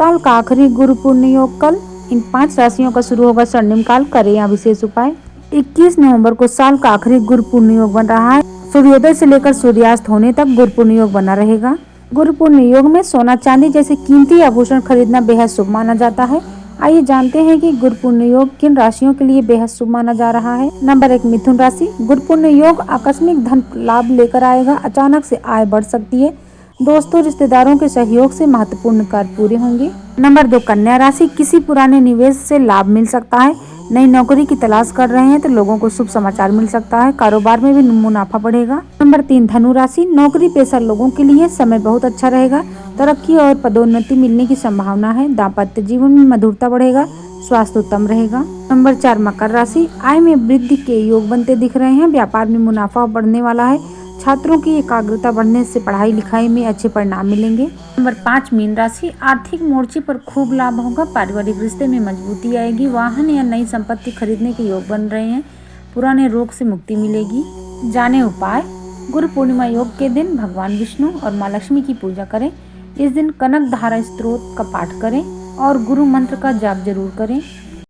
साल का आखिरी गुरु पूर्ण योग कल। इन 5 राशियों का शुरू होगा स्वर्णिम काल, करें या विशेष उपाय। 21 नवंबर को साल का आखिरी गुरु पूर्ण योग बन रहा है। सूर्योदय से लेकर सूर्यास्त होने तक गुरु पूर्ण योग बना रहेगा। गुरु पूर्ण योग में सोना चांदी जैसे कीमती आभूषण खरीदना बेहद शुभ माना जाता है। आइए जानते हैं कि गुरु पूर्ण योग किन राशियों के लिए बेहद शुभ माना जा रहा है। नंबर 1, मिथुन राशि। गुरु पूर्ण योग आकस्मिक धन लाभ लेकर आएगा। अचानक से आय बढ़ सकती है। दोस्तों रिश्तेदारों के सहयोग से महत्वपूर्ण कार्य पूरे होंगे। नंबर 2, कन्या राशि। किसी पुराने निवेश से लाभ मिल सकता है। नई नौकरी की तलाश कर रहे हैं तो लोगों को शुभ समाचार मिल सकता है। कारोबार में भी मुनाफा बढ़ेगा। नंबर 3, धनु राशि। नौकरी पेशा लोगों के लिए समय बहुत अच्छा रहेगा। तरक्की और पदोन्नति मिलने की संभावना है। दाम्पत्य जीवन में मधुरता बढ़ेगा। स्वास्थ्य उत्तम रहेगा। नंबर 4, मकर राशि। आय में वृद्धि के योग बनते दिख रहे हैं। व्यापार में मुनाफा बढ़ने वाला है। छात्रों की एकाग्रता बढ़ने से पढ़ाई लिखाई में अच्छे परिणाम मिलेंगे। नंबर 5, मीन राशि। आर्थिक मोर्चे पर खूब लाभ होगा। पारिवारिक रिश्ते में मजबूती आएगी। वाहन या नई संपत्ति खरीदने के योग बन रहे हैं। पुराने रोग से मुक्ति मिलेगी। जाने उपाय। गुरु पूर्णिमा योग के दिन भगवान विष्णु और माँ लक्ष्मी की पूजा करें। इस दिन कनक धारा स्त्रोत का पाठ करें और गुरु मंत्र का जाप जरूर करें।